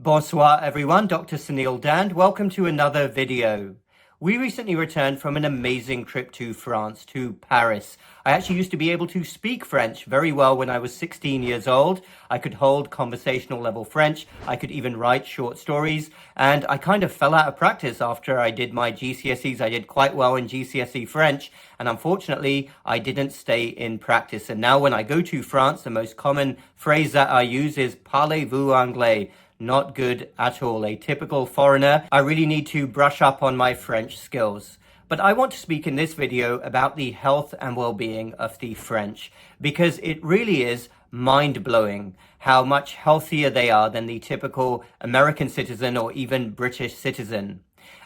Bonsoir everyone, Dr. Suneel Dhand. Welcome to another video. We recently returned from an amazing trip to France, to Paris. I actually used to be able to speak French very well when I was 16 years old. I could hold conversational level French. I could even write short stories. And I kind of fell out of practice after I did my GCSEs. I did quite well in GCSE French. And unfortunately, I didn't stay in practice. And now when I go to France, the most common phrase that I use is "Parlez-vous anglais?" Not good at all. A typical foreigner. I really need to brush up on my French skills. But I want to speak in this video about the health and well-being of the French, because it really is mind-blowing how much healthier they are than the typical American citizen or even British citizen.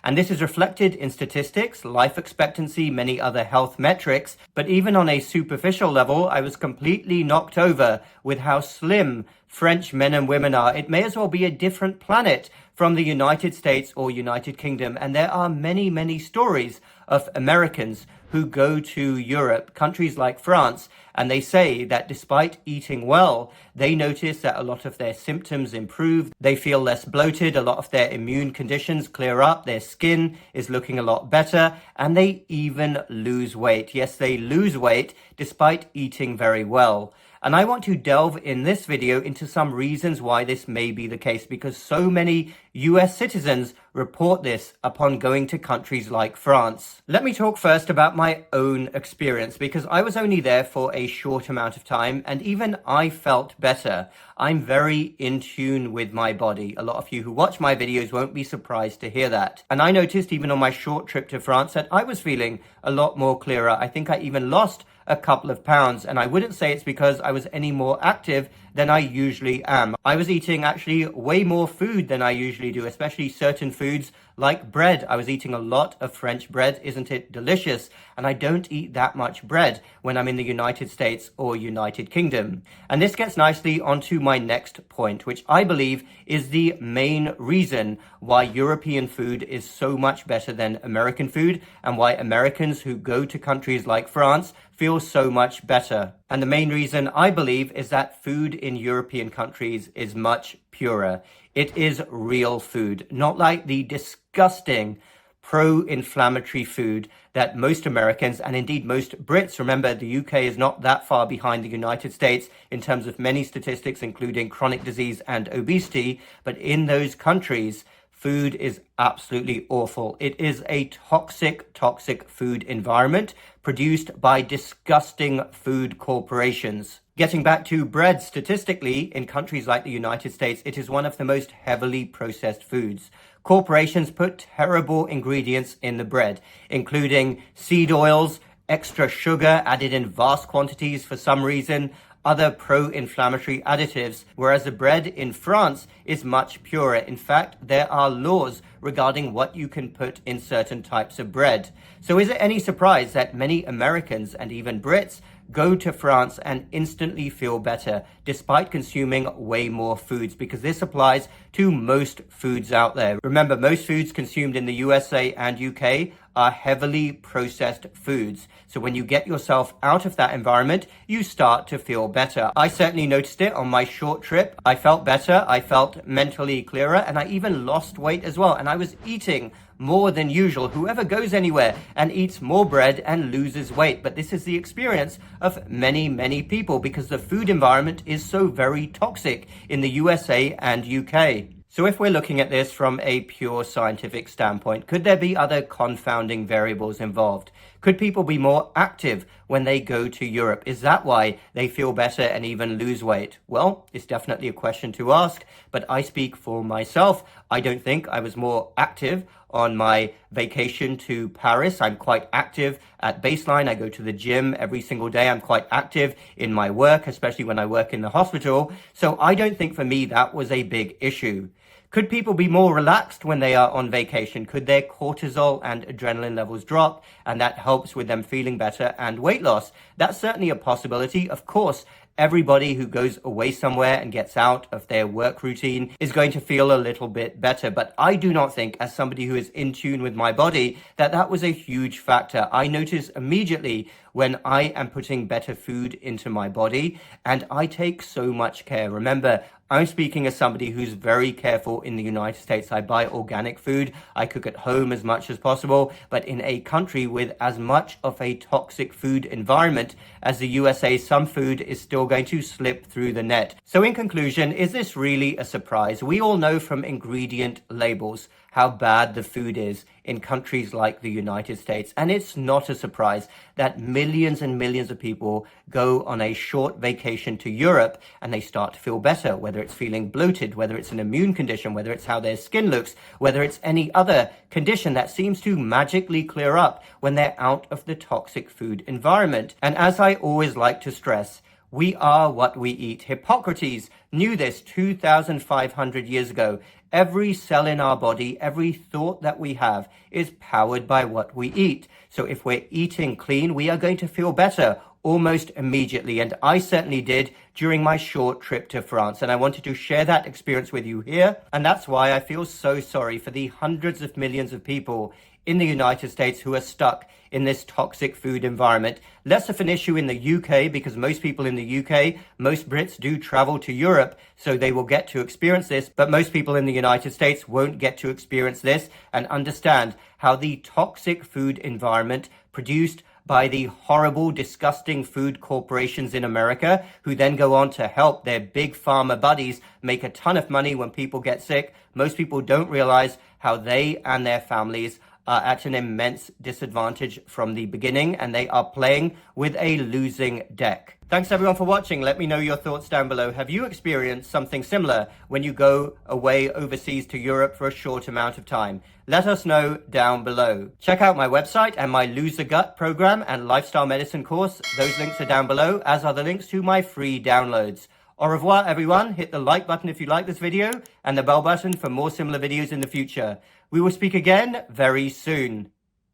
And this is reflected in statistics, life expectancy, many other health metrics. But even on a superficial level, I was completely knocked over with how slim French men and women are. It may as well be a different planet from the United States or United Kingdom. And there are many, many stories of Americans who go to Europe, countries like France, and they say that despite eating well, they notice that a lot of their symptoms improve. They feel less bloated. A lot of their immune conditions clear up. Their skin is looking a lot better, and they even lose weight. Yes, they lose weight despite eating very well. And I want to delve in this video into some reasons why this may be the case, because so many US citizens report this upon going to countries like France. Let me talk first about my own experience, because I was only there for a short amount of time and even I felt better. I'm very in tune with my body. A lot of you who watch my videos won't be surprised to hear that. And I noticed even on my short trip to France that I was feeling a lot more clearer. I think I even lost a couple of pounds, and I wouldn't say it's because I was any more active than I usually am. I was eating actually way more food than I usually do, especially certain foods like bread. I was eating a lot of French bread. Isn't it delicious? And I don't eat that much bread when I'm in the United States or United Kingdom. And this gets nicely onto my next point, which I believe is the main reason why European food is so much better than American food, and why Americans who go to countries like France feel so much better. And the main reason I believe is that food in European countries is much purer. It is real food, not like the disgusting pro-inflammatory food that most Americans and indeed most Brits, remember the UK is not that far behind the United States in terms of many statistics, including chronic disease and obesity, but in those countries, food is absolutely awful. It is a toxic food environment produced by disgusting food corporations. Getting back to bread, statistically, in countries like the United States, it is one of the most heavily processed foods. Corporations put terrible ingredients in the bread, including seed oils, extra sugar added in vast quantities for some reason, other pro-inflammatory additives, whereas the bread in France is much purer. In fact, there are laws regarding what you can put in certain types of bread. So is it any surprise that many Americans and even Brits go to France and instantly feel better despite consuming way more foods? Because this applies to most foods out there. Remember, most foods consumed in the USA and UK are heavily processed foods. So when you get yourself out of that environment, you start to feel better. I certainly noticed it on my short trip. I felt better, I felt mentally clearer, and I even lost weight as well. And I was eating more than usual. Whoever goes anywhere and eats more bread and loses weight. But this is the experience of many, many people, because the food environment is so very toxic in the USA and UK. So if we're looking at this from a pure scientific standpoint, could there be other confounding variables involved? Could people be more active when they go to Europe? Is that why they feel better and even lose weight? Well, it's definitely a question to ask, but I speak for myself. I don't think I was more active on my vacation to Paris. I'm quite active at baseline. I go to the gym every single day. I'm quite active in my work, especially when I work in the hospital. So I don't think for me that was a big issue. Could people be more relaxed when they are on vacation? Could their cortisol and adrenaline levels drop, and that helps with them feeling better and weight loss? That's certainly a possibility. Of course, everybody who goes away somewhere and gets out of their work routine is going to feel a little bit better. But I do not think, as somebody who is in tune with my body, that that was a huge factor. I notice immediately when I am putting better food into my body, and I take so much care. Remember, I'm speaking as somebody who's very careful in the United States. I buy organic food. I cook at home as much as possible. But in a country with as much of a toxic food environment as the USA, some food is still going to slip through the net. So in conclusion, is this really a surprise? We all know from ingredient labels how bad the food is in countries like the United States. And it's not a surprise that millions and millions of people go on a short vacation to Europe and they start to feel better, whether it's feeling bloated, whether it's an immune condition, whether it's how their skin looks, whether it's any other condition that seems to magically clear up when they're out of the toxic food environment. And as I always like to stress, we are what we eat. Hippocrates knew this 2,500 years ago. Every cell in our body, every thought that we have is powered by what we eat. So if we're eating clean, we are going to feel better almost immediately. And I certainly did during my short trip to France. And I wanted to share that experience with you here. And that's why I feel so sorry for the hundreds of millions of people in the United States who are stuck in this toxic food environment. Less of an issue in the UK because most people in the UK, most Brits do travel to Europe, so they will get to experience this, but most people in the United States won't get to experience this and understand how the toxic food environment produced by the horrible, disgusting food corporations in America, who then go on to help their big pharma buddies make a ton of money when people get sick. Most people don't realize how they and their families are at an immense disadvantage from the beginning, and they are playing with a losing deck. Thanks everyone for watching. Let me know your thoughts down below. Have you experienced something similar when you go away overseas to Europe for a short amount of time? Let us know down below. Check out my website and my Lose the Gut program and lifestyle medicine course. Those links are down below, as are the links to my free downloads. Au revoir, everyone. Hit the like button if you like this video and the bell button for more similar videos in the future. We will speak again very soon.